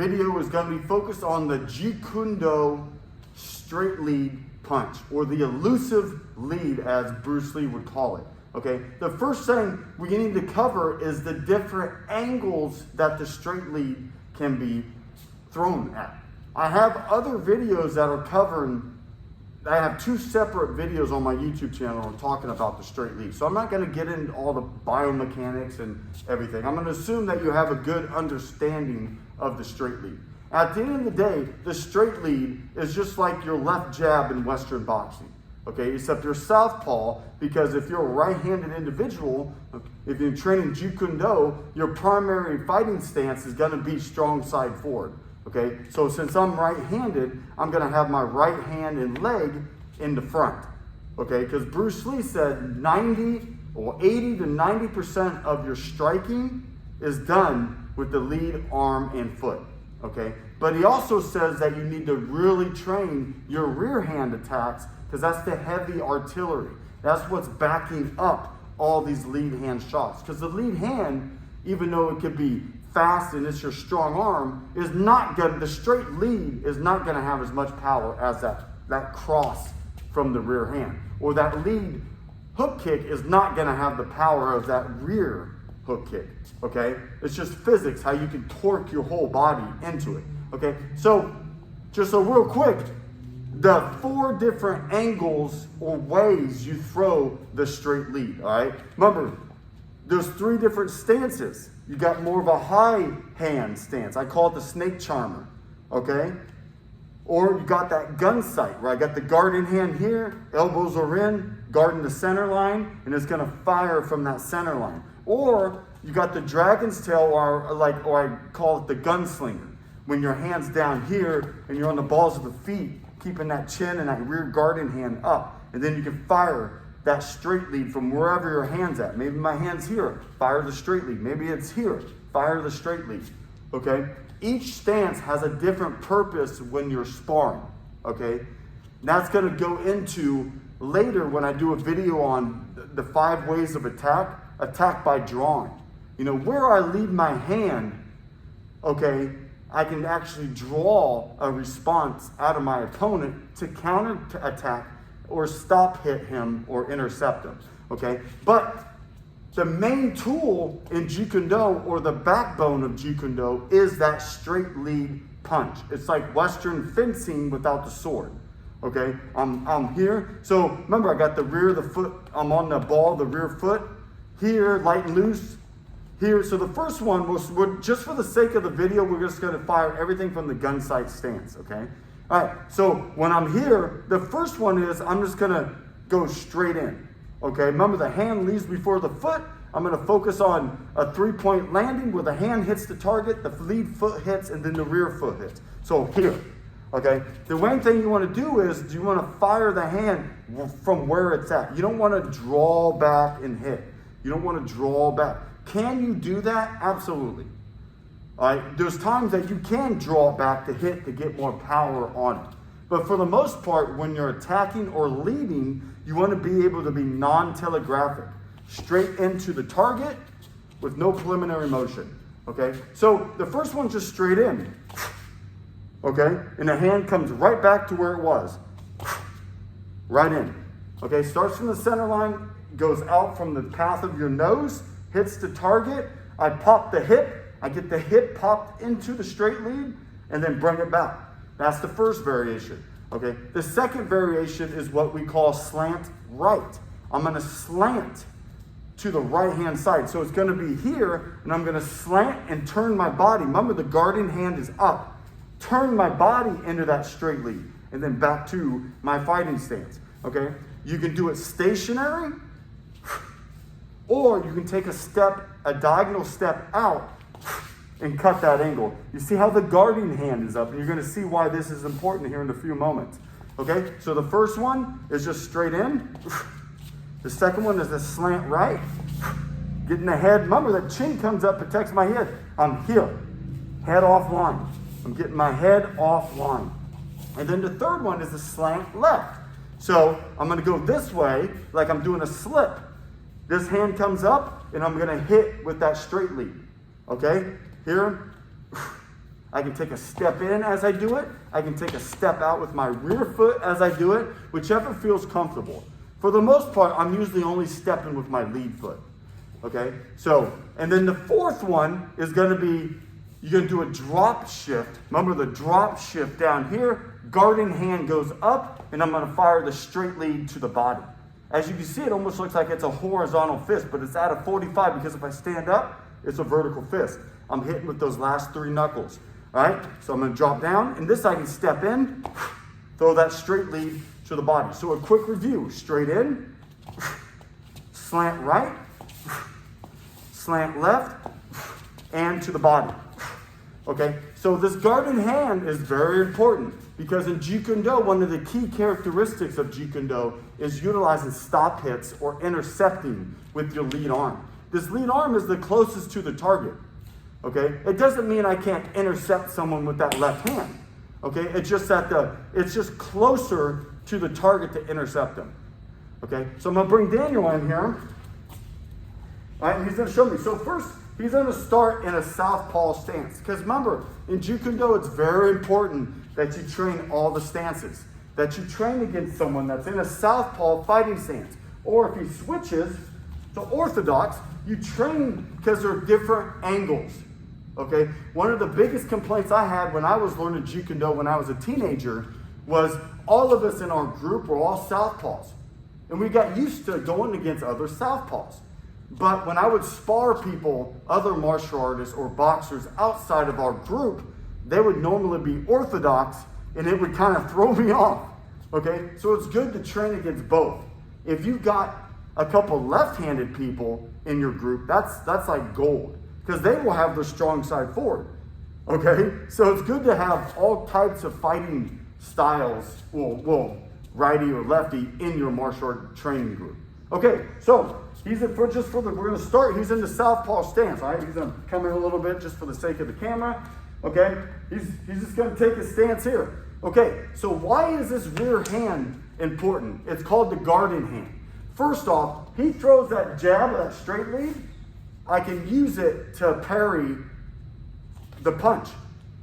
video is going to be focused on the Jeet Kune straight lead punch, or the elusive lead as Bruce Lee would call it. Okay, the first thing we need to cover is the different angles that the straight lead can be thrown at. I have other videos that are covering, I have 2 separate videos on my YouTube channel talking about the straight lead. So I'm not going to get into all the biomechanics and everything. I'm going to assume that you have a good understanding of the straight lead. At the end of the day, the straight lead is just like your left jab in Western boxing. Okay, except you're southpaw, because if you're a right-handed individual, if you're training Jeet Kune, your primary fighting stance is going to be strong side forward. Okay, so since I'm right-handed, I'm going to have my right hand and leg in the front. Okay, because Bruce Lee said 90 or 80 to 90% of your striking is done with the lead arm and foot. Okay, but he also says that you need to really train your rear hand attacks, because that's the heavy artillery. That's what's backing up all these lead hand shots. Because the lead hand, even though it could be fast and it's your strong arm, is not good. The straight lead is not going to have as much power as that cross from the rear hand. Or that lead hook kick is not going to have the power of that rear hook kick. Okay? It's just physics, how you can torque your whole body into it. Okay? So, just so real quick, the 4 different angles or ways you throw the straight lead, all right? Remember, there's 3 different stances. You got more of a high hand stance. I call it the snake charmer, okay? Or you got that gun sight, where I got the guard in hand here, elbows are in, guarding the center line, and it's gonna fire from that center line. Or you got the dragon's tail, or I call it the gunslinger, when your hand's down here and you're on the balls of the feet, keeping that chin and that rear guarding hand up. And then you can fire that straight lead from wherever your hand's at. Maybe my hand's here, fire the straight lead. Maybe it's here, fire the straight lead, okay? Each stance has a different purpose when you're sparring, okay? And that's gonna go into later when I do a video on the 5 ways of attack by drawing. You know, where I lead my hand, okay, I can actually draw a response out of my opponent to counter attack or stop hit him or intercept him, okay? But the main tool in Jeet Kune, or the backbone of Jeet Kune, is that straight lead punch. It's like Western fencing without the sword, okay? I'm here. So remember, I got the rear of the foot. I'm on the ball, the rear foot. Here, light and loose. Here, so the first one was, just for the sake of the video, we're just going to fire everything from the gun sight stance, okay? All right, so when I'm here, the first one is I'm just going to go straight in, okay? Remember, the hand leaves before the foot. I'm going to focus on a 3-point landing where the hand hits the target, the lead foot hits, and then the rear foot hits. So here, okay? The main thing you want to do is you want to fire the hand from where it's at. You don't want to draw back and hit. You don't want to draw back. Can you do that? Absolutely. All right, there's times that you can draw back to hit to get more power on it. But for the most part, when you're attacking or leading, you want to be able to be non-telegraphic, straight into the target with no preliminary motion. Okay, so the first one's just straight in. Okay, and the hand comes right back to where it was. Right in. Okay, starts from the center line, goes out from the path of your nose, hits the target, I pop the hip, I get the hip popped into the straight lead, and then bring it back. That's the first variation, okay? The second variation is what we call slant right. I'm gonna slant to the right-hand side. So it's gonna be here, and I'm gonna slant and turn my body. Remember, the guarding hand is up. Turn my body into that straight lead, and then back to my fighting stance, okay? You can do it stationary, or you can take a diagonal step out and cut that angle. You see how the guarding hand is up, and you're going to see why this is important here in a few moments. Okay, so the first one is just straight in. The second one is a slant right. Getting the head, remember that chin comes up, protects my head. I'm here, head off line. I'm getting my head off line. And then the third one is a slant left. So I'm going to go this way like I'm doing a slip. This hand comes up, and I'm going to hit with that straight lead, okay? Here, I can take a step in as I do it. I can take a step out with my rear foot as I do it, whichever feels comfortable. For the most part, I'm usually only stepping with my lead foot. Okay, so, and then the fourth one is going to be, you're going to do a drop shift. Remember the drop shift down here, guarding hand goes up, and I'm going to fire the straight lead to the body. As you can see, it almost looks like it's a horizontal fist, but it's at a 45 because if I stand up, it's a vertical fist. I'm hitting with those last 3 knuckles. All right, so I'm going to drop down, and this I can step in, throw that straight lead to the body. So a quick review, straight in, slant right, slant left, and to the body. Okay, so this guarded hand is very important because in Jeet Kune Do, one of the key characteristics of Jeet Kune Do is utilizing stop hits or intercepting with your lead arm. This lead arm is the closest to the target. Okay, it doesn't mean I can't intercept someone with that left hand. Okay, it's just that it's just closer to the target to intercept them. Okay, so I'm gonna bring Daniel in here. All right, and he's going to show me. So first, he's going to start in a Southpaw stance. Because remember, in Jeet Kune Do, it's very important that you train all the stances. That you train against someone that's in a Southpaw fighting stance. Or if he switches to Orthodox, you train because there are different angles. Okay? One of the biggest complaints I had when I was learning Jeet Kune Do when I was a teenager was all of us in our group were all Southpaws. And we got used to going against other Southpaws. But when I would spar people, other martial artists or boxers outside of our group, they would normally be Orthodox, and it would kind of throw me off. Okay, so it's good to train against both. If you've got a couple left-handed people in your group, that's like gold, because they will have their strong side forward. Okay, so it's good to have all types of fighting styles, well, righty or lefty, in your martial art training group. Okay, so we're going to start. He's in the Southpaw stance. All right, he's going to come in a little bit just for the sake of the camera. Okay, he's just going to take his stance here. Okay, so why is this rear hand important? It's called the guarding hand. First off, he throws that jab, that straight lead. I can use it to parry the punch.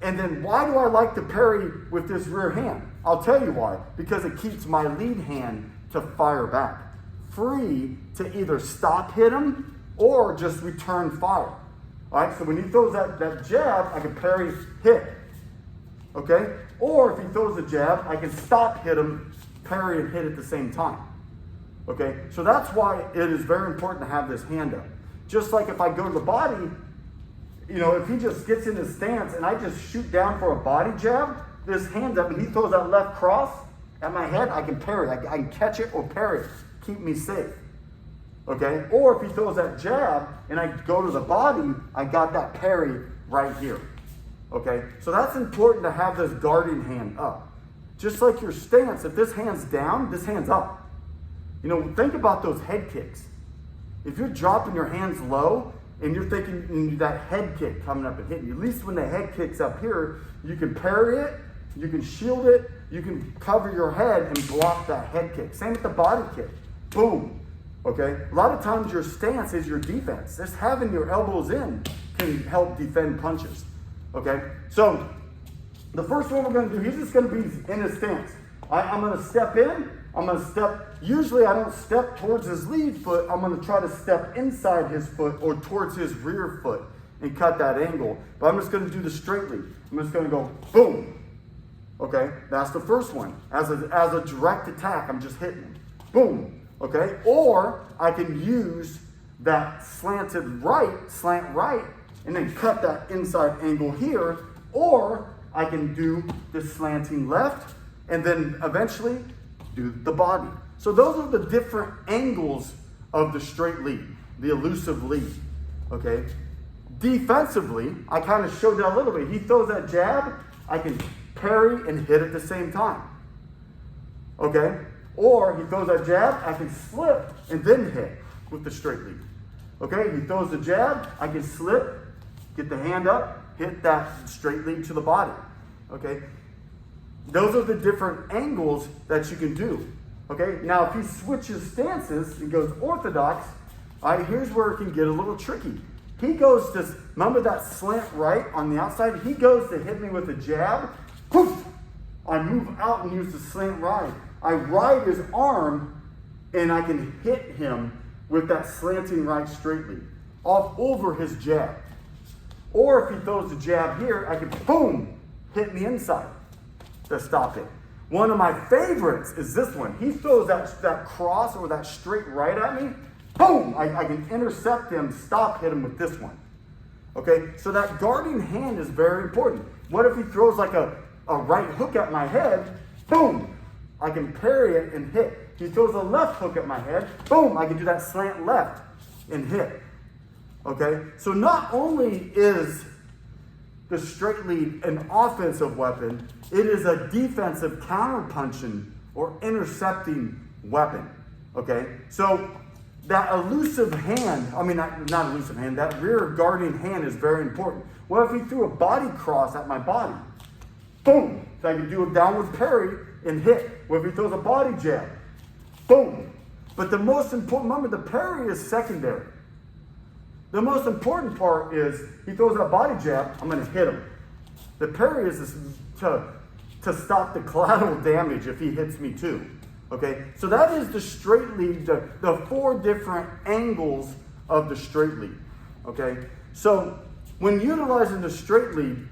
And then why do I like to parry with this rear hand? I'll tell you why. Because it keeps my lead hand to fire back, free to either stop hit him or just return fire. All right, so when he throws that jab, I can parry hit. Okay? Or if he throws a jab, I can stop hit him, parry and hit at the same time. Okay? So that's why it is very important to have this hand up. Just like if I go to the body, you know, if he just gets in his stance and I just shoot down for a body jab, this hand up and he throws that left cross at my head, I can parry. I can catch it or parry it. Keep me safe. Okay? Or if he throws that jab and I go to the body, I got that parry right here. Okay? So that's important to have this guarding hand up. Just like your stance, if this hand's down, this hand's up. You know, think about those head kicks. If you're dropping your hands low and you're thinking that head kick coming up and hitting you, at least when the head kick's up here, you can parry it, you can shield it, you can cover your head and block that head kick. Same with the body kick. Boom. Okay? A lot of times your stance is your defense. Just having your elbows in can help defend punches. Okay? So the first one we're going to do, he's just going to be in his stance. I'm going to step in. I'm going to step. Usually I don't step towards his lead foot. I'm going to try to step inside his foot or towards his rear foot and cut that angle. But I'm just going to do the straight lead. I'm just going to go boom. Okay? That's the first one. As a direct attack, I'm just hitting him. Boom. Okay? Or I can use that slant right, and then cut that inside angle here. Or I can do the slanting left and then eventually do the body. So those are the different angles of the straight lead, the elusive lead. Okay? Defensively, I kind of showed that a little bit. He throws that jab, I can parry and hit at the same time. Okay? Or he throws that jab, I can slip and then hit with the straight lead. Okay? He throws the jab, I can slip, get the hand up, hit that straight lead to the body. Okay? Those are the different angles that you can do. Okay? Now, if he switches stances and goes orthodox, all right, here's where it can get a little tricky. He goes to, remember that slant right on the outside? He goes to hit me with a jab. Poof! I move out and use the slant right. I ride his arm and I can hit him with that slanting right straight lead off over his jab. Or if he throws the jab here, I can boom, hit me inside to stop it. One of my favorites is this one. He throws that cross or that straight right at me. Boom! I can intercept him, stop, hit him with this one. Okay, so that guarding hand is very important. What if he throws like a right hook at my head? Boom! I can parry it and hit. If he throws a left hook at my head, boom! I can do that slant left and hit. Okay, so not only is the straight lead an offensive weapon, it is a defensive counter-punching or intercepting weapon. Okay, so that elusive hand, not elusive hand, that rear guarding hand is very important. What if he threw a body cross at my body? Boom! So I can do a downward parry and hit. What if he throws a body jab? Boom! But the most important, remember, the parry is secondary. The most important part is he throws a body jab, I'm going to hit him. The parry is to stop the collateral damage if he hits me too. Okay, so that is the straight lead, the 4 different angles of the straight lead. Okay, so when utilizing the straight lead,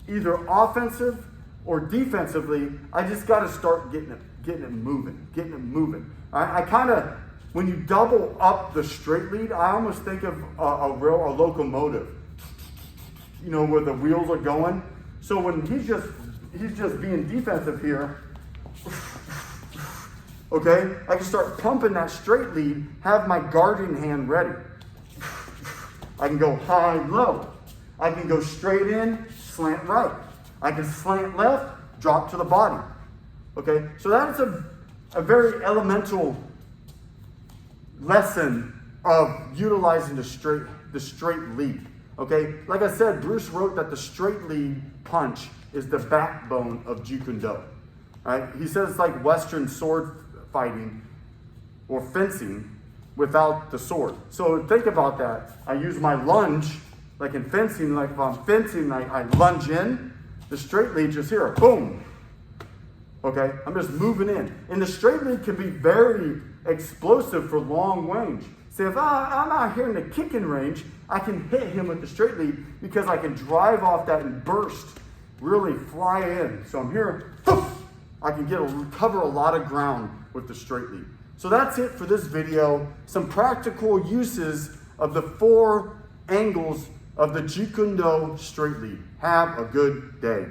either offensive or defensively, I just got to start getting it moving. I kind of, when you double up the straight lead, I almost think of a locomotive, where the wheels are going. So when he's just being defensive here, okay, I can start pumping that straight lead, have my guarding hand ready. I can go high, low. I can go straight in, slant right. I can slant left, drop to the body. Okay, so that's a very elemental lesson of utilizing the straight lead. Okay, like I said, Bruce wrote that the straight lead punch is the backbone of Jeet Kune. Right? He says it's like Western sword fighting or fencing without the sword. So think about that. I use my lunge, like in fencing, like if I'm fencing, I lunge in. The straight lead just here, boom. Okay, I'm just moving in. And the straight lead can be very explosive for long range. See, if I'm out here in the kicking range, I can hit him with the straight lead because I can drive off that and burst, really fly in. So I'm here, poof, I can cover a lot of ground with the straight lead. So that's it for this video. Some practical uses of the 4 angles of the Jeet Kune straight lead. Have a good day.